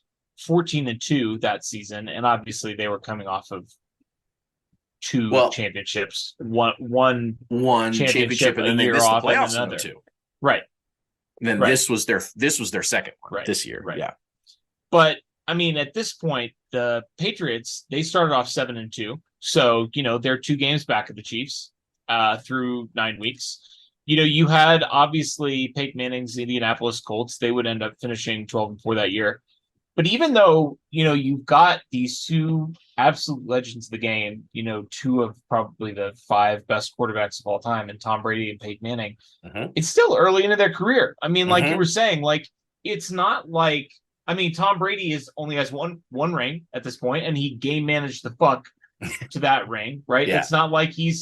14-2 that season, and obviously they were coming off of 2 championships, one championship, and then they missed the playoffs in 2. Right. And then Right. this was their second one Right. this year. Right. Yeah. But I mean, at this point, the Patriots, they started off 7-2. So, they're 2 games back of the Chiefs through 9 weeks. You had obviously Peyton Manning's Indianapolis Colts. They would end up finishing 12-4 that year. But even though, you've got these 2 absolute legends of the game, 2 of probably the 5 best quarterbacks of all time, and Tom Brady and Peyton Manning, it's still early into their career. I mean, like you were saying, like, it's not like, I mean, Tom Brady only has one ring at this point, and he game managed the fuck to that ring, right? Yeah. It's not like he was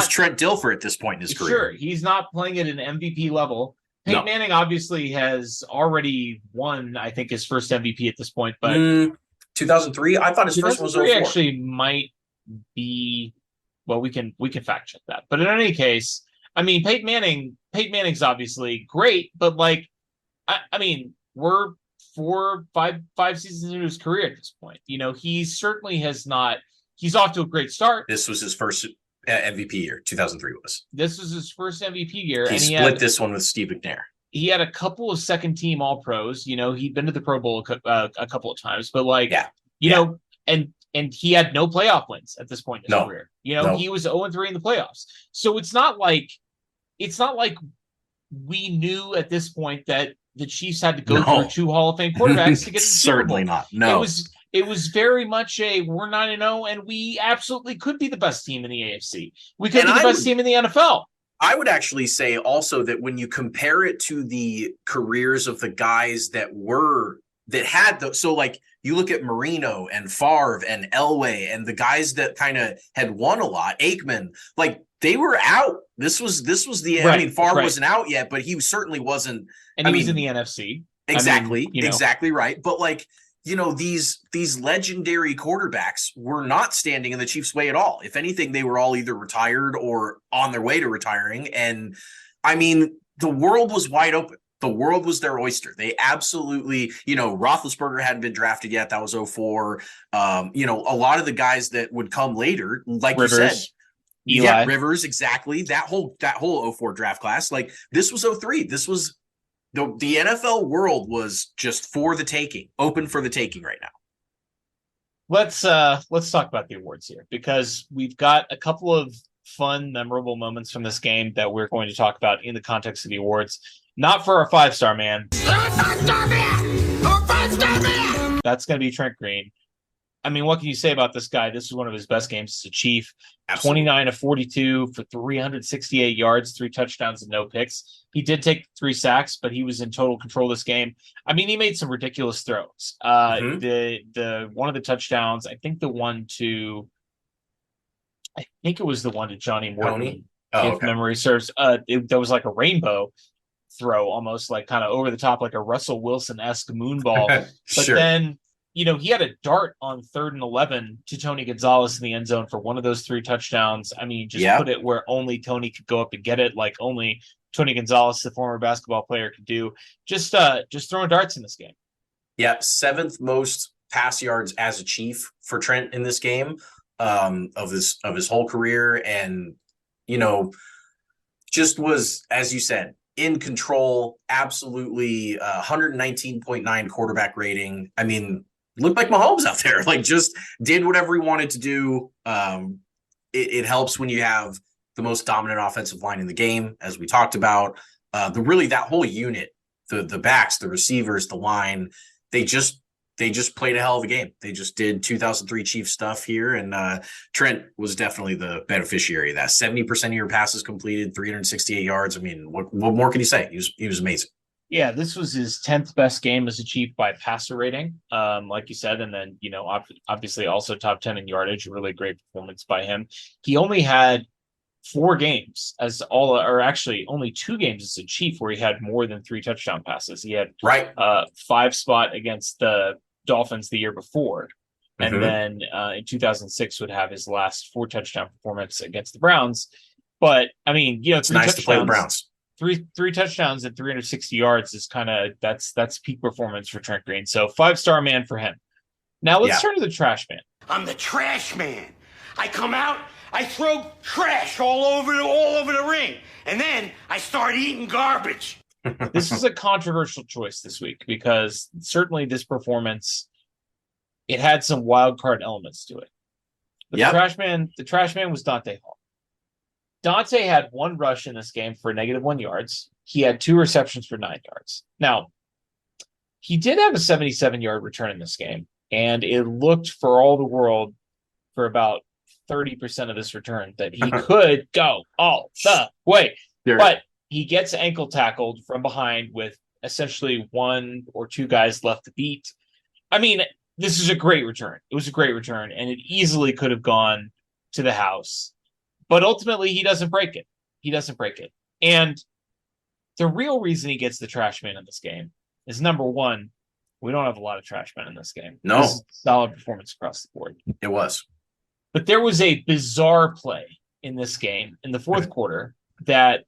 Trent Dilfer at this point in his career. Sure, he's not playing at an MVP level. Peyton Manning obviously has already won, I think, his first MVP at this point, but 2003. I thought his first one was 04. Actually might be. Well, we can fact check that. But in any case, I mean, Peyton Manning's obviously great, but like, I mean, we're 5 seasons into his career at this point. He certainly has not. He's off to a great start. This was his first MVP year. 2003 was. This was his first MVP year. He split this one with Steve McNair. He had a couple of second-team All-Pros. He'd been to the Pro Bowl a couple of times, but like, and he had no playoff wins at this point in his career. He was 0-3 in the playoffs. So it's not like we knew at this point that the Chiefs had to go through 2 Hall of Fame quarterbacks to get to the Super Bowl. Certainly not. No. It was very much we're 9-0, and we absolutely could be the best team in the AFC. We could be the best team in the NFL. I would actually say also that when you compare it to the careers of the guys that had those, so like you look at Marino and Favre and Elway and the guys that kind of had won a lot, Aikman, like they were out. This was the right, I mean, Favre wasn't out yet, but he certainly wasn't. And he was in the NFC. Exactly, exactly right. But like, these legendary quarterbacks were not standing in the Chiefs' way at all. If anything, they were all either retired or on their way to retiring. And I mean, the world was wide open. The world was their oyster. They absolutely, Roethlisberger hadn't been drafted yet. That was 04. A lot of the guys that would come later, like Rivers, you said, Eli. Rivers, exactly. That whole 04 draft class. Like this was 03. This was the NFL world was just for the taking, open for the taking right now. Let's talk about the awards here, because we've got a couple of fun, memorable moments from this game that we're going to talk about in the context of the awards. Not for our 5-star man. That's going to be Trent Green. I mean, what can you say about this guy? This is one of his best games as a Chief. Absolutely. 29 of 42 for 368 yards, 3 touchdowns and no picks. He did take 3 sacks, but he was in total control of this game. I mean, he made some ridiculous throws. The one of the touchdowns, I think it was the one to Johnny Morton, if memory serves. That was like a rainbow throw, almost like kind of over the top, like a Russell Wilson-esque moonball. But then, he had a dart on 3rd and 11 to Tony Gonzalez in the end zone for one of those 3 touchdowns. I mean, put it where only Tony could go up and get it, like only Tony Gonzalez, the former basketball player, could do. Just throwing darts in this game. Yeah, 7th most pass yards as a Chief for Trent in this game of his whole career, and just was, as you said, in control. Absolutely, 119.9 quarterback rating. I mean, looked like Mahomes out there, like just did whatever he wanted to do. It helps when you have the most dominant offensive line in the game, as we talked about. That whole unit, the backs, the receivers, the line, they just played a hell of a game. They just did 2003 Chiefs stuff here, and Trent was definitely the beneficiary of that. 70% of your passes completed, 368 yards. I mean, what more can you say? He was amazing. Yeah, this was his 10th best game as a Chief by passer rating, like you said, and then obviously also top 10 in yardage. A really great performance by him. He only had 4 games only 2 games as a Chief where he had more than 3 touchdown passes. He had 5 spot against the Dolphins the year before, and then in 2006 would have his last 4 touchdown performance against the Browns. But I mean, it's nice to play the Browns. Three touchdowns and 360 yards is kind of that's peak performance for Trent Green. So 5-star man for him. Now let's turn to the trash man. I'm the trash man. I come out, I throw trash all over the ring, and then I start eating garbage. This is a controversial choice this week because certainly this performance, it had some wild card elements to it. But Yep. the trash man was Dante Hall. Dante had one rush in this game for -1 yards. He had 2 receptions for 9 yards. Now, he did have a 77-yard return in this game, and it looked for all the world for about 30% of this return that he could go all the way. Sure. But he gets ankle tackled from behind with essentially 1 or 2 guys left to beat. I mean, this is a great return. It was a great return, and it easily could have gone to the house. But ultimately, he doesn't break it. He doesn't break it. And the real reason he gets the trash man in this game is, number one, we don't have a lot of trash men in this game. No. This is solid performance across the board. It was. But there was a bizarre play in this game in the fourth quarter that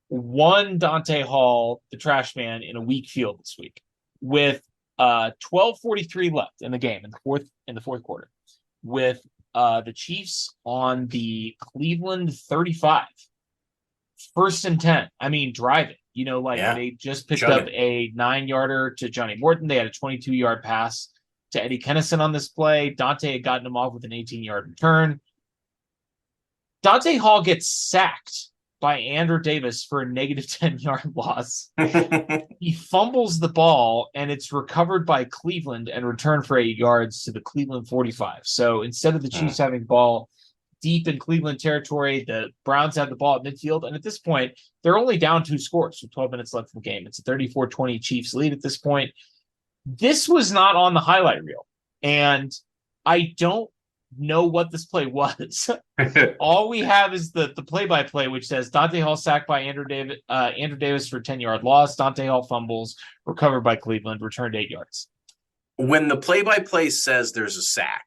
won Dante Hall, the trash man, in a weak field this week with 12:43 left in the game in the fourth quarter, with the Chiefs on the Cleveland 35. 1st and 10. I mean, drive it. They just picked up a 9-yarder to Johnny Morton. They had a 22-yard pass to Eddie Kennison on this play. Dante had gotten him off with an 18-yard return. Dante Hall gets sacked by Andrew Davis for a -10-yard loss. He fumbles the ball, and it's recovered by Cleveland and returned for 8 yards to the Cleveland 45. So instead of the Chiefs having the ball deep in Cleveland territory, the Browns have the ball at midfield. And at this point, they're only down 2 scores with 12 minutes left in the game. It's a 34-20 Chiefs lead at this point. This was not on the highlight reel. And I don't know what this play was. All we have is the play-by-play, which says Dante Hall sacked by Andrew Davis for a 10-yard loss. Dante Hall fumbles, recovered by Cleveland, returned 8 yards. When the play-by-play says there's a sack,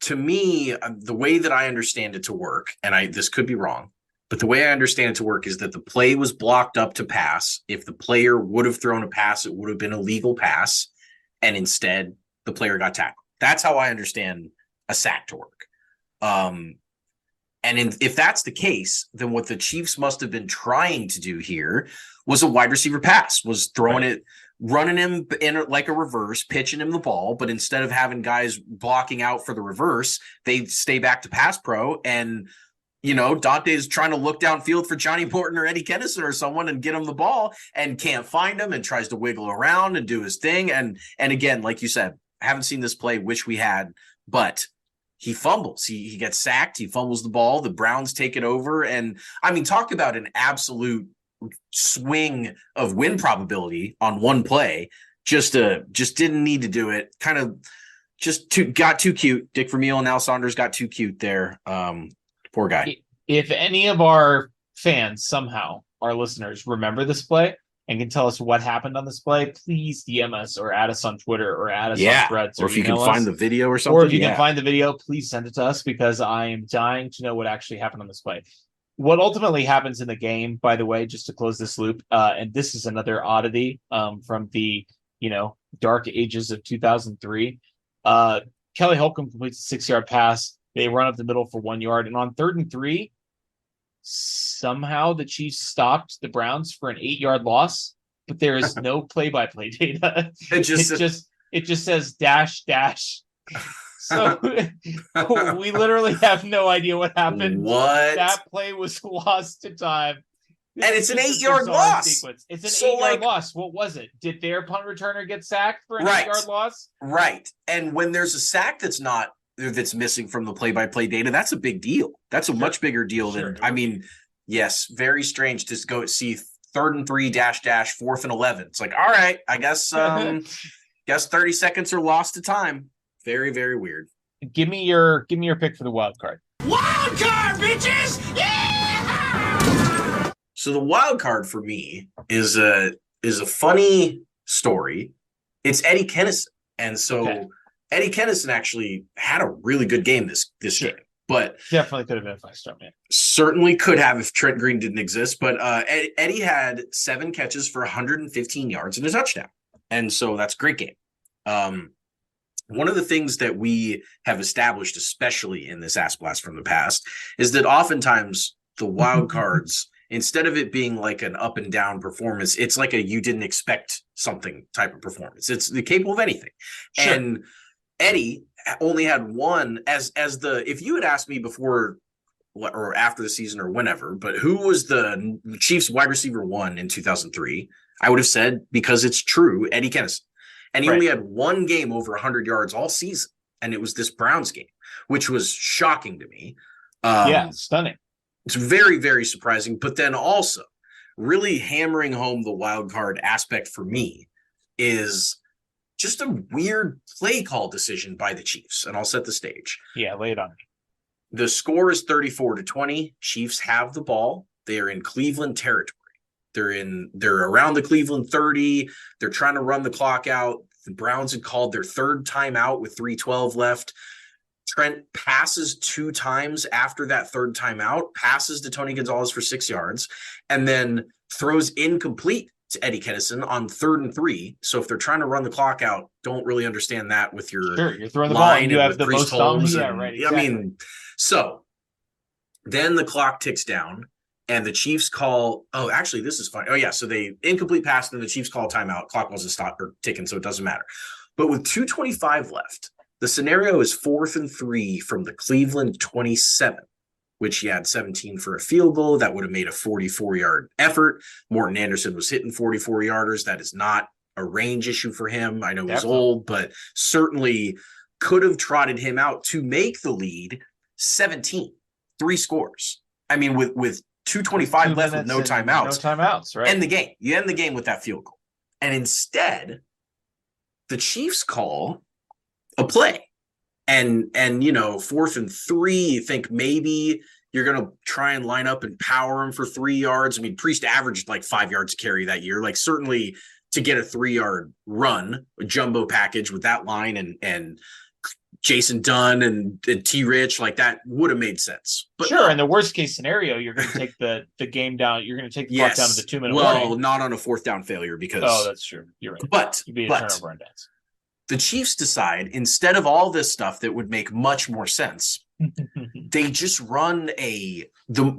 to me, the way that I understand it to work, and this could be wrong, but the way I understand it to work is that the play was blocked up to pass. If the player would have thrown a pass, it would have been a legal pass, and instead the player got tackled. That's how I understand a sack to work. If that's the case, then what the Chiefs must have been trying to do here was a wide receiver pass, was throwing it, running him in like a reverse, pitching him the ball. But instead of having guys blocking out for the reverse, they stay back to pass pro. And, Dante's trying to look downfield for Johnny Morton or Eddie Kennison or someone and get him the ball and can't find him and tries to wiggle around and do his thing. And again, like you said, I haven't seen this play, wish we had, but he fumbles. He gets sacked. He fumbles the ball. The Browns take it over. And I mean, talk about an absolute swing of win probability on one play. Just didn't need to do it. Kind of got too cute. Dick Vermeil and Al Saunders got too cute there. Poor guy. If any of our fans somehow, our listeners, remember this play and can tell us what happened on this play, please DM us or add us on Twitter or add us on Threads. Or if you can find the video or something. Or if you can find the video, please send it to us because I am dying to know what actually happened on this play. What ultimately happens in the game, by the way, just to close this loop, and this is another oddity from the dark ages of 2003. Kelly Holcomb completes a 6-yard pass. They run up the middle for 1 yard, and on 3rd and 3, somehow the Chiefs stopped the Browns for an 8-yard loss, but there is no play-by-play data. It just says dash dash. So we literally have no idea what happened. What? That play was lost to time. And it's an 8-yard loss. Sequence. It's an 8-yard loss. What was it? Did their punt returner get sacked for an 8-yard loss? Right. And when there's a sack that's missing from the play-by-play data, that's a big deal. That's a much bigger deal than, I mean, yes, very strange to go see 3rd and 3 dash 4th and 11. It's like, all right, I guess 30 seconds are lost to time. Very, very weird. Give me your pick for the wild card. Wild card, bitches! Yeah! So the wild card for me is a funny story. It's Eddie Kennison. And so Eddie Kennison actually had a really good game this game. But definitely could have been a 5-star man. Certainly could have if Trent Green didn't exist. But Eddie had 7 catches for 115 yards and a touchdown. And so that's a great game. One of the things that we have established, especially in this Ass Blast from the past, is that oftentimes the wild cards instead of it being like an up and down performance, it's like a you didn't expect something type of performance. It's capable of anything. Sure. And Eddie only had one as the, if you had asked me before or after the season or whenever, but who was the Chiefs wide receiver 1 in 2003? I would have said, because it's true, Eddie Kennison. And he only had one game over 100 yards all season. And it was this Browns game, which was shocking to me. Stunning. It's very, very surprising. But then also really hammering home the wild card aspect for me is just a weird play call decision by the Chiefs. And I'll set the stage. Yeah, lay it on me. The score is 34-20. Chiefs have the ball. They are in Cleveland territory. They're around the Cleveland 30. They're trying to run the clock out. The Browns had called their third timeout with 3:12 left. Trent passes 2 times after that third timeout, passes to Tony Gonzalez for 6 yards, and then throws incomplete to Eddie Kennison on 3rd and 3. So if they're trying to run the clock out, don't really understand that with your you're throwing the ball and you have the most thumb. Yeah, right. Exactly. I mean, so then the clock ticks down and the Chiefs call, oh, actually, this is funny. Oh, yeah. So they incomplete pass, and the Chiefs call timeout. Clock wasn't stopped or ticking, so it doesn't matter. But with 2:25 left, the scenario is 4th and 3 from the Cleveland 27, which he had 17 for a field goal. That would have made a 44-yard effort. Morton Anderson was hitting 44-yarders. That is not a range issue for him. I know he's old, but certainly could have trotted him out to make the lead 17, 3 scores. I mean, with 2:25 left with no timeouts. No timeouts, right? End the game. You end the game with that field goal. And instead, the Chiefs call a play. And 4th and 3, you think maybe you're going to try and line up and power him for 3 yards. I mean, Priest averaged like 5 yards a carry that year. Like, certainly to get a 3-yard run, a jumbo package with that line and Jason Dunn and T. Rich, like that would have made sense. But sure, in the worst case scenario, you're going to take the game down. You're going to take the clock down to the 2-minute warning. Well, not on a 4th down failure because. Oh, that's true. You're right. But you'd be a turnover and dance. The Chiefs decide, instead of all this stuff that would make much more sense, they just run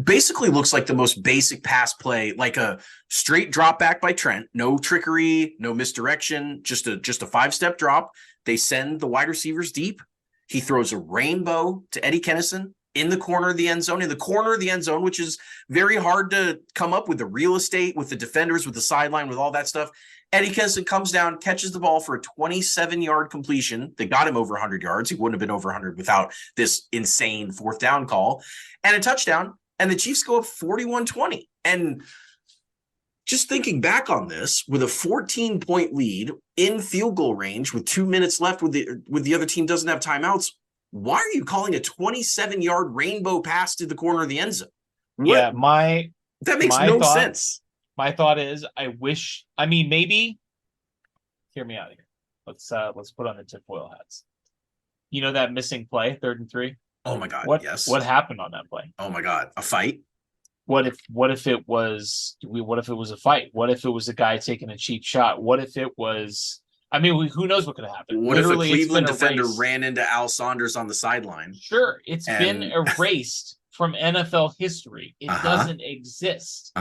basically looks like the most basic pass play, like a straight drop back by Trent, no trickery, no misdirection, just a 5-step drop. They send the wide receivers deep. He throws a rainbow to Eddie Kennison in the corner of the end zone, which is very hard to come up with the real estate, with the defenders, with the sideline, with all that stuff. Eddie Kennison comes down, catches the ball for a 27-yard completion that got him over 100 yards. He wouldn't have been over 100 without this insane 4th down call, and a touchdown. And the Chiefs go up 41-20. And just thinking back on this, with a 14-point lead in field goal range with 2 minutes left, with the other team doesn't have timeouts, why are you calling a 27-yard rainbow pass to the corner of the end zone? That makes no sense. My thought is, maybe. Hear me out here. Let's put on the tinfoil hats. You know that missing play, 3rd and 3. Oh my God! Yes. What happened on that play? Oh my God! A fight. What if it was a fight? What if it was a guy taking a cheap shot? What if it was? I mean, who knows what could have happened? What Literally, if a Cleveland defender ran into Al Saunders on the sideline? Sure, it's been erased from NFL history. It doesn't exist.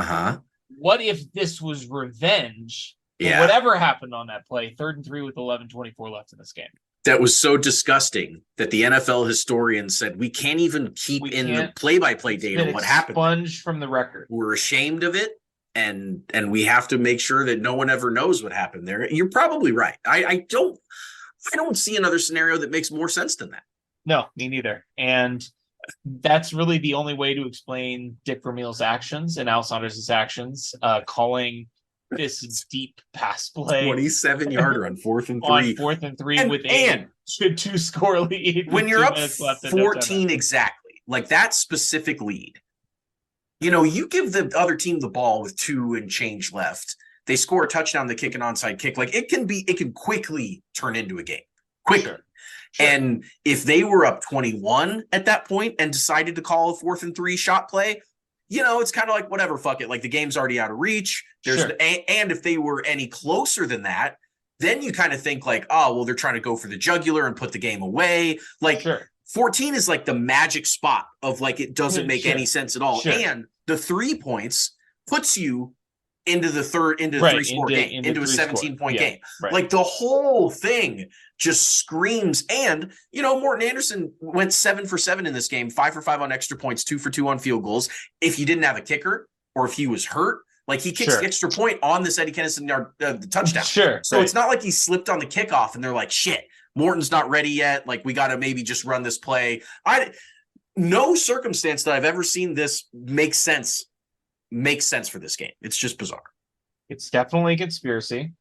What if this was revenge for whatever happened on that play? 3rd and 3 with 11:24 left in this game. That was so disgusting that the NFL historians said we can't even keep the play-by-play data what happened. Expunged from the record. We're ashamed of it, and we have to make sure that no one ever knows what happened there. You're probably right. I don't see another scenario that makes more sense than that. No, me neither. And that's really the only way to explain Dick Vermeil's actions and Al Saunders' actions, calling this deep pass play 27-yarder on 4th and 3. On 4th and 3 with a 2-score lead. When you're up 14 exactly, like that specific lead, you give the other team the ball with 2 and change left. They score a touchdown, they kick an onside kick. Like it can quickly turn into a game. Quicker. Sure. And if they were up 21 at that point and decided to call a 4th and 3 shot play, it's kind of like, whatever, fuck it. Like the game's already out of reach. And if they were any closer than that, then you kind of think like, oh, well, they're trying to go for the jugular and put the game away. Like 14 is like the magic spot of like, it doesn't make any sense at all. And the 3 points puts you into the Right, three-score game, into a three-score. 17-point Yeah, game. right. Like the whole thing just screams. And, you know, Morton Anderson went 7 for 7 in this game, 5 for 5 on extra points, 2 for 2 on field goals. If you didn't have a kicker or if he was hurt, like he kicks Sure. the extra point on this Eddie Kennison yard the touchdown. Sure. So it's not like he slipped on the kickoff and they're like, shit, Morton's not ready yet. Like we got to maybe just run this play. No circumstance that I've ever seen this makes sense for this game. It's just bizarre. It's definitely a conspiracy.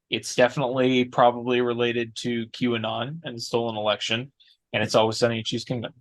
It's definitely probably related to QAnon and the stolen election. And it's always sunny in Chiefs Kingdom.